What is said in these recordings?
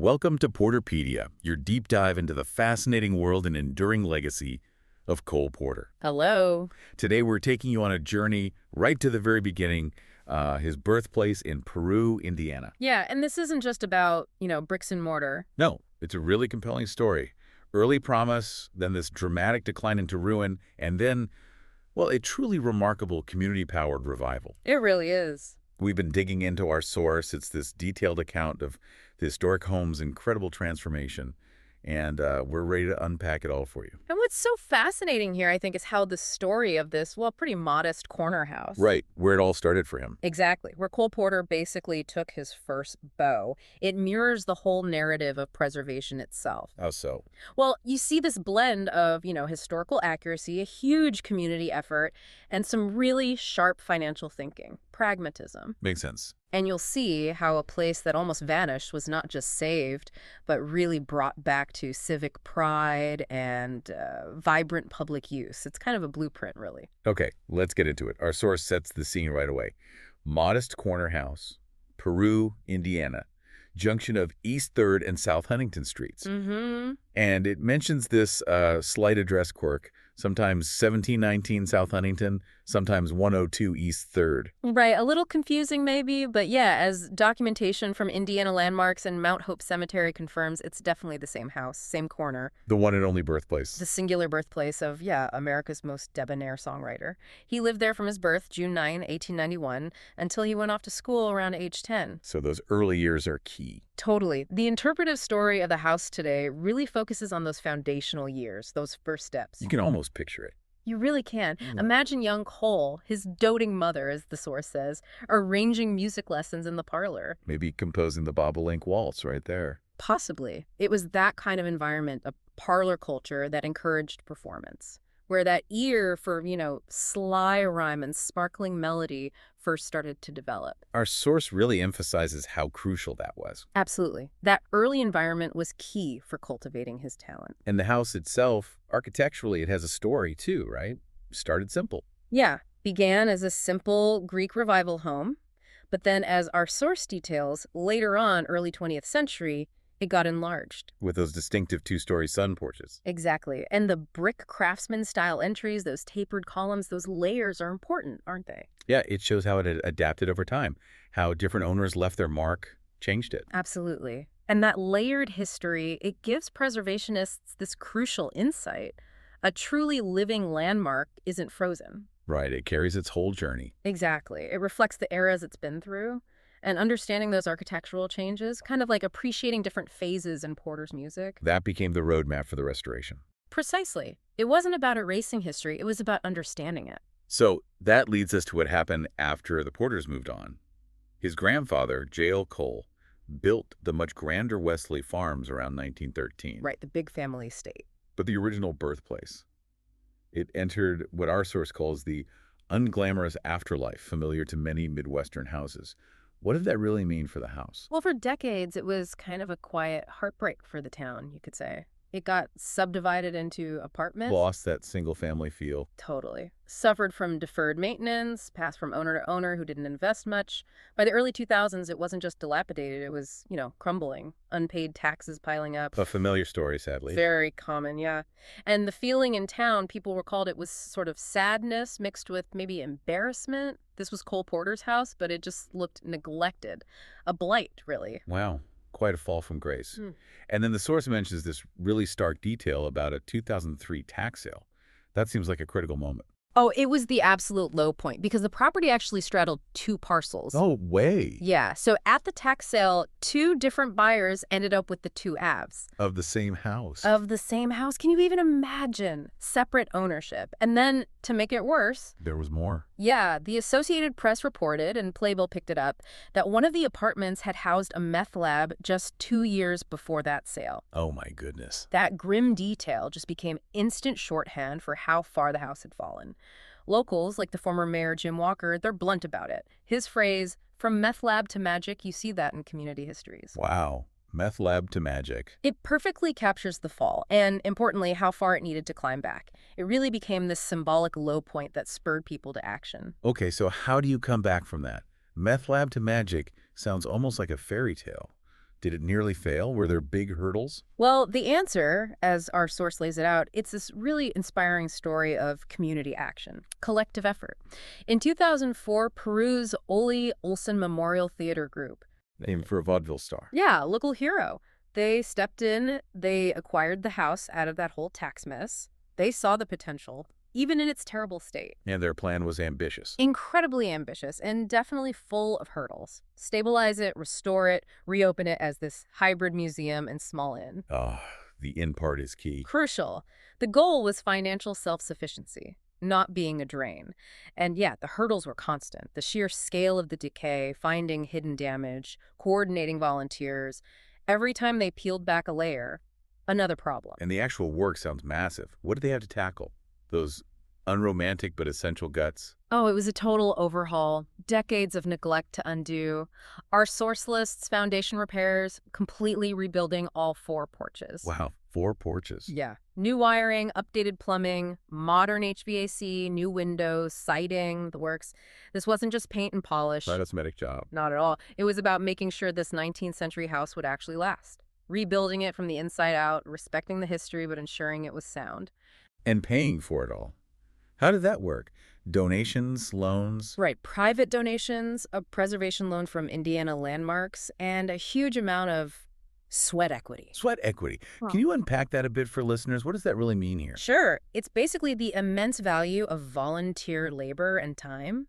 Welcome to Porter-Pedia, your deep dive into the fascinating world and enduring legacy of Cole Porter. Hello. Today we're taking you on a journey right to the very beginning, his birthplace in Peru, Indiana. Yeah, and this isn't just about, bricks and mortar. No, it's a really compelling story. Early promise, then this dramatic decline into ruin, and then, well, a truly remarkable community-powered revival. It really is. We've been digging into our source. It's this detailed account of the historic home's incredible transformation, and we're ready to unpack it all for you. And what's so fascinating here, I think, is how the story of this, pretty modest corner house. Right, where it all started for him. Exactly, where Cole Porter basically took his first bow. It mirrors the whole narrative of preservation itself. How so? Well, you see this blend of, historical accuracy, a huge community effort, and some really sharp financial thinking, pragmatism. Makes sense. And you'll see how a place that almost vanished was not just saved, but really brought back to civic pride and vibrant public use. It's kind of a blueprint, really. Okay, let's get into it. Our source sets the scene right away. Modest corner house, Peru, Indiana, junction of East 3rd and South Huntington Streets. Mm-hmm. And it mentions this slight address quirk, sometimes 1719 South Huntington, sometimes 102 East 3rd. Right, a little confusing maybe, but yeah, as documentation from Indiana Landmarks and Mount Hope Cemetery confirms, it's definitely the same house, same corner. The one and only birthplace. The singular birthplace of, America's most debonair songwriter. He lived there from his birth, June 9, 1891, until he went off to school around age 10. So those early years are key. Totally. The interpretive story of the house today really focuses on those foundational years, those first steps. You can almost picture it. You really can. Imagine young Cole, his doting mother, as the source says, arranging music lessons in the parlor. Maybe composing the bobolink waltz right there. Possibly. It was that kind of environment, a parlor culture that encouraged performance, where that ear for, sly rhyme and sparkling melody first started to develop. Our source really emphasizes how crucial that was. Absolutely. That early environment was key for cultivating his talent. And the house itself, architecturally, it has a story too, right? Started simple. Yeah, began as a simple Greek revival home, but then as our source details, later on, early 20th century, it got enlarged. With those distinctive two-story sun porches. Exactly. And the brick craftsman-style entries, those tapered columns, those layers are important, aren't they? Yeah, it shows how it had adapted over time, how different owners left their mark, changed it. Absolutely. And that layered history, it gives preservationists this crucial insight. A truly living landmark isn't frozen. Right, it carries its whole journey. Exactly. It reflects the eras it's been through. And understanding those architectural changes, kind of like appreciating different phases in Porter's music. That became the roadmap for the restoration. Precisely. It wasn't about erasing history, it was about understanding it. So that leads us to what happened after the Porters moved on. His grandfather, J.L. Cole, built the much grander Wesley Farms around 1913. Right, the big family estate. But the original birthplace, it entered what our source calls the unglamorous afterlife familiar to many Midwestern houses. What did that really mean for the house? Well, for decades, it was kind of a quiet heartbreak for the town, you could say. It got subdivided into apartments. Lost that single-family feel. Totally. Suffered from deferred maintenance, passed from owner to owner who didn't invest much. By the early 2000s, it wasn't just dilapidated, it was, crumbling. Unpaid taxes piling up. A familiar story, sadly. Very common, yeah. And the feeling in town, people recalled it was sort of sadness mixed with maybe embarrassment. This was Cole Porter's house, but it just looked neglected. A blight, really. Wow. Quite a fall from grace. And then the source mentions this really stark detail about a 2003 tax sale. That seems like a critical moment. Oh, it was the absolute low point because the property actually straddled two parcels. Oh, way. Yeah. So at the tax sale, two different buyers ended up with the two halves. Of the same house. Of the same house. Can you even imagine? Separate ownership. And then, to make it worse... There was more. Yeah. The Associated Press reported, and Playbill picked it up, that one of the apartments had housed a meth lab just 2 years before that sale. Oh, my goodness. That grim detail just became instant shorthand for how far the house had fallen. Locals, like the former mayor Jim Walker, they're blunt about it. His phrase, from meth lab to magic, you see that in community histories. Wow. Meth lab to magic. It perfectly captures the fall, and importantly, how far it needed to climb back. It really became this symbolic low point that spurred people to action. Okay, so how do you come back from that? Meth lab to magic sounds almost like a fairy tale. Did it nearly fail? Were there big hurdles? Well, the answer, as our source lays it out, it's this really inspiring story of community action, collective effort. In 2004, Peru's Ole Olson Memorial Theater Group, Named for a vaudeville star. yeah, local hero, they stepped in, they acquired the house out of that whole tax mess. They saw the potential, even in its terrible state. And their plan was ambitious. Incredibly ambitious and definitely full of hurdles. Stabilize it, restore it, reopen it as this hybrid museum and small inn. Ah, the in part is key. Crucial. The goal was financial self-sufficiency, not being a drain. And yeah, the hurdles were constant. The sheer scale of the decay, finding hidden damage, coordinating volunteers. Every time they peeled back a layer, another problem. And the actual work sounds massive. What did they have to tackle? Those unromantic but essential guts? Oh, it was a total overhaul. Decades of neglect to undo. Our source lists foundation repairs, completely rebuilding all 4 porches. Wow, 4 porches. Yeah. New wiring, updated plumbing, modern HVAC, new windows, siding, the works. This wasn't just paint and polish. Not a cosmetic job. Not at all. It was about making sure this 19th century house would actually last. Rebuilding it from the inside out, respecting the history, but ensuring it was sound. And paying for it all. How did that work? Donations, loans? Right. Private donations, a preservation loan from Indiana Landmarks, and a huge amount of sweat equity. Sweat equity. Can you unpack that a bit for listeners? What does that really mean here? Sure. It's basically the immense value of volunteer labor and time,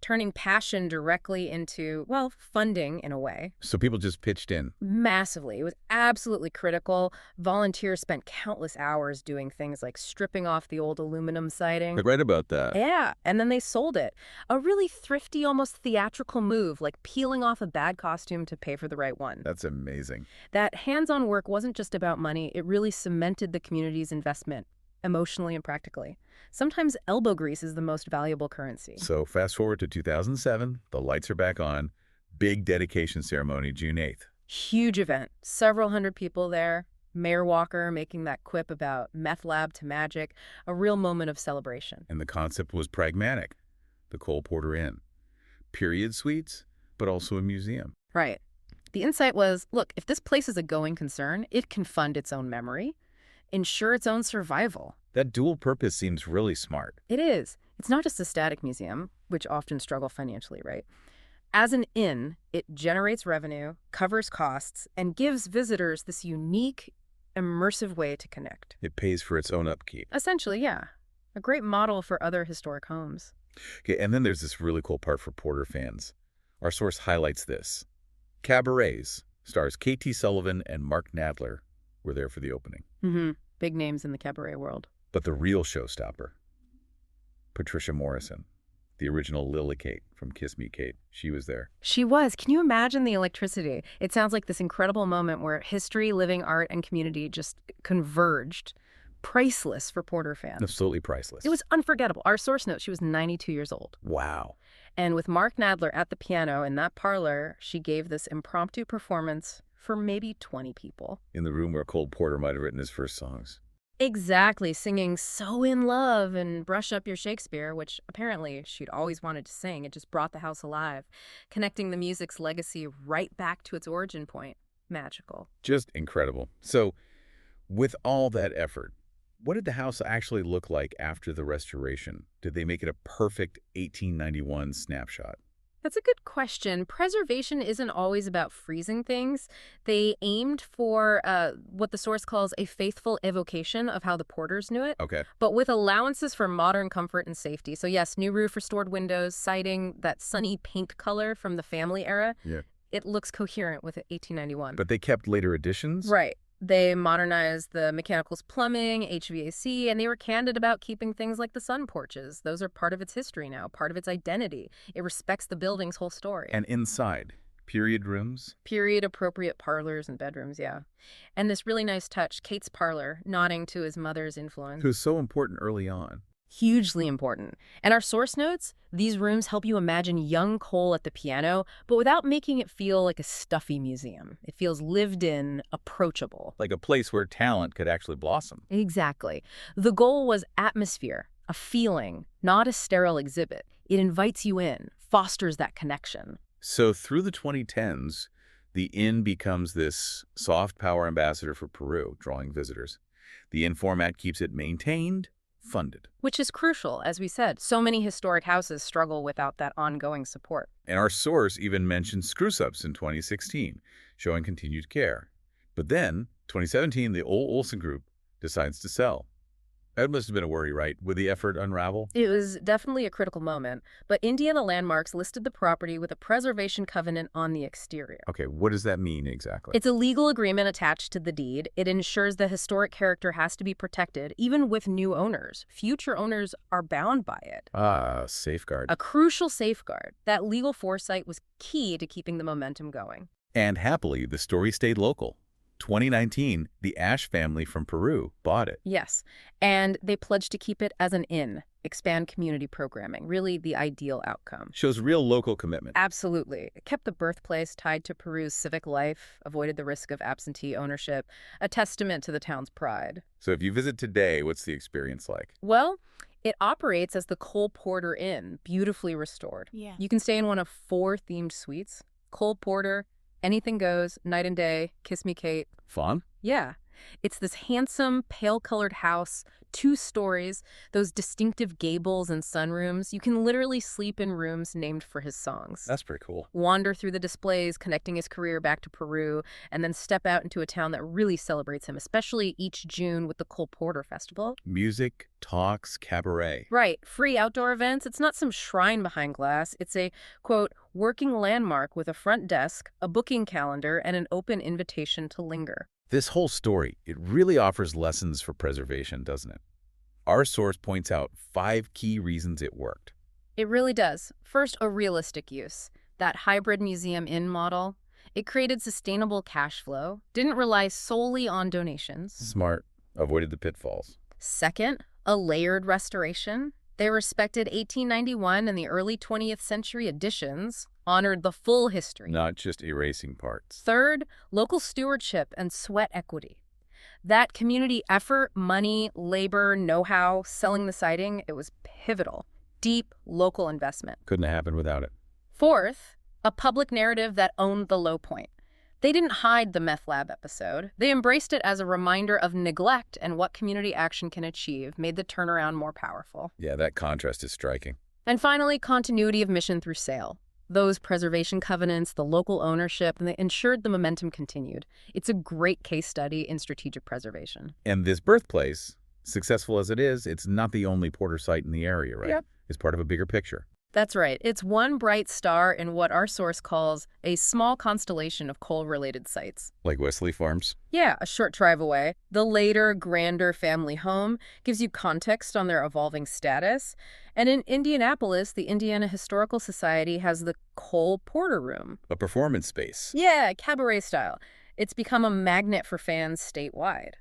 turning passion directly into, well, funding in a way. So people just pitched in. Massively. It was absolutely critical. Volunteers spent countless hours doing things like stripping off the old aluminum siding. I read about that. Yeah, and then they sold it. A really thrifty, almost theatrical move, like peeling off a bad costume to pay for the right one. That's amazing. That hands-on work wasn't just about money. It really cemented the community's investment, emotionally and practically. Sometimes elbow grease is the most valuable currency. So fast forward to 2007, the lights are back on. Big dedication ceremony, June 8th. Huge event. Several hundred people there. Mayor Walker making that quip about meth lab to magic. A real moment of celebration. And the concept was pragmatic. The Cole Porter Inn. Period suites, but also a museum. Right. The insight was, look, if this place is a going concern, it can fund its own memory, ensure its own survival. That dual purpose seems really smart. It is. It's not just a static museum, which often struggle financially, right? As an inn, it generates revenue, covers costs, and gives visitors this unique, immersive way to connect. It pays for its own upkeep. Essentially, yeah. A great model for other historic homes. Okay, and then there's this really cool part for Porter fans. Our source highlights this. Cabarets stars K.T. Sullivan and Mark Nadler were there for the opening. Big names in the cabaret world. But the real showstopper, Patricia Morrison, the original Lily Kate from Kiss Me Kate, she was there. She was. Can you imagine the electricity? It sounds like this incredible moment where history, living art, and community just converged. Priceless for Porter fans. Absolutely priceless. It was unforgettable. Our source notes, she was 92 years old. Wow. And with Mark Nadler at the piano in that parlor, she gave this impromptu performance for maybe 20 people. In the room where Cole Porter might have written his first songs. Exactly, singing So in Love and Brush Up Your Shakespeare, which apparently she'd always wanted to sing. It just brought the house alive, connecting the music's legacy right back to its origin point. Magical. Just incredible. So, with all that effort, what did the house actually look like after the restoration? Did they make it a perfect 1891 snapshot? That's a good question. Preservation isn't always about freezing things. They aimed for what the source calls a faithful evocation of how the Porters knew it, Okay. but with allowances for modern comfort and safety. So yes, new roof, restored windows, siding, that sunny paint color from the family era. Yeah. It looks coherent with 1891. But they kept later additions? Right. They modernized the mechanicals, plumbing, HVAC, and they were candid about keeping things like the sun porches. Those are part of its history now, part of its identity. It respects the building's whole story. And inside, period rooms? Period-appropriate parlors and bedrooms, yeah. And this really nice touch, Kate's parlor, nodding to his mother's influence. It was so important early on. Hugely important. And our source notes, these rooms help you imagine young Cole at the piano, but without making it feel like a stuffy museum. It feels lived in, approachable. Like a place where talent could actually blossom. Exactly. The goal was atmosphere, a feeling, not a sterile exhibit. It invites you in, fosters that connection. So through the 2010s, The inn becomes this soft power ambassador for Peru, drawing visitors. The inn format keeps it maintained, funded. Which is crucial, as we said. So many historic houses struggle without that ongoing support. And our source even mentioned screw-ups in 2016, showing continued care. But then, 2017, the Olsen Group decides to sell. That must have been a worry, right? Would the effort unravel? It was definitely a critical moment, but Indiana Landmarks listed the property with a preservation covenant on the exterior. Okay, what does that mean exactly? It's a legal agreement attached to the deed. It ensures the historic character has to be protected, even with new owners. Future owners are bound by it. Ah, safeguard. A crucial safeguard. That legal foresight was key to keeping the momentum going. And happily, the story stayed local. 2019, the Ash family from Peru bought it. Yes, and they pledged to keep it as an inn, expand community programming, really the ideal outcome. Shows real local commitment. Absolutely. It kept the birthplace tied to Peru's civic life, avoided the risk of absentee ownership, a testament to the town's pride. So if you visit today, what's the experience like? Well, it operates as the Cole Porter Inn, beautifully restored. Yeah. You can stay in one of 4 themed suites. Cole Porter, anything goes, night and day, kiss me, Kate. Fun? Yeah. It's this handsome, pale-colored house, 2 stories, those distinctive gables and sunrooms. You can literally sleep in rooms named for his songs. That's pretty cool. Wander through the displays, connecting his career back to Peru, and then step out into a town that really celebrates him, especially each June with the Cole Porter Festival. Music, talks, cabaret. Right. Free outdoor events. It's not some shrine behind glass. It's a, quote, working landmark with a front desk, a booking calendar, and an open invitation to linger. This whole story, it really offers lessons for preservation, doesn't it? Our source points out 5 key reasons it worked. It really does. First, a realistic use. That hybrid museum-in model. It created sustainable cash flow, didn't rely solely on donations. Smart. Avoided the pitfalls. Second, a layered restoration. They respected 1891 and the early 20th century additions, honored the full history. Not just erasing parts. Third, local stewardship and sweat equity. That community effort, money, labor, know-how, selling the siding, it was pivotal. Deep local investment. Couldn't have happened without it. Fourth, a public narrative that owned the low point. They didn't hide the meth lab episode. They embraced it as a reminder of neglect and what community action can achieve, made the turnaround more powerful. Yeah, that contrast is striking. And finally, continuity of mission through sale. Those preservation covenants, the local ownership, and they ensured the momentum continued. It's a great case study in strategic preservation. And this birthplace, successful as it is, it's not the only Porter site in the area, right? Yep. It's part of a bigger picture. That's right. It's one bright star in what our source calls a small constellation of coal-related sites. Like Wesley Farms? Yeah, a short drive away. The later, grander family home gives you context on their evolving status. And in Indianapolis, the Indiana Historical Society has the Cole Porter Room. A performance space. Yeah, cabaret style. It's become a magnet for fans statewide.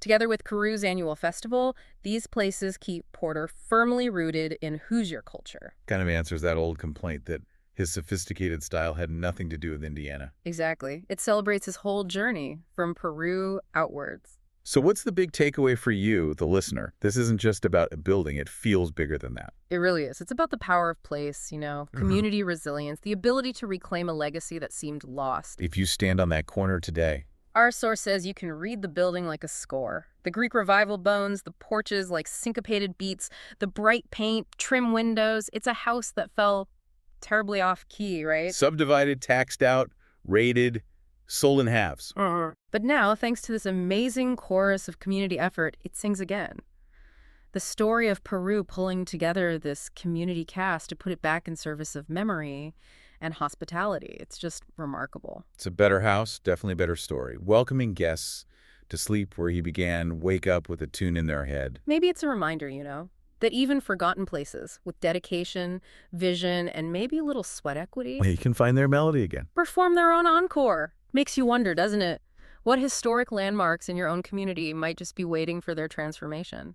Together with Peru's annual festival, these places keep Porter firmly rooted in Hoosier culture. Kind of answers that old complaint that his sophisticated style had nothing to do with Indiana. Exactly. It celebrates his whole journey from Peru outwards. So what's the big takeaway for you, the listener? This isn't just about a building. It feels bigger than that. It really is. It's about the power of place, community resilience, the ability to reclaim a legacy that seemed lost. If you stand on that corner today, Our source says you can read the building like a score. The Greek Revival bones, the porches like syncopated beats, the bright paint, trim windows. It's a house that fell terribly off key, right? subdivided, taxed out, rated, sold in halves. But now, thanks to this amazing chorus of community effort, it sings again. The story of Peru pulling together this community cast to put it back in service of memory and hospitality. It's just remarkable. It's a better house, definitely a better story. Welcoming guests to sleep where he began, wake up with a tune in their head. Maybe it's a reminder, that even forgotten places with dedication, vision, and maybe a little sweat equity You can find their melody again. perform their own encore. Makes you wonder, doesn't it? What historic landmarks in your own community might just be waiting for their transformation?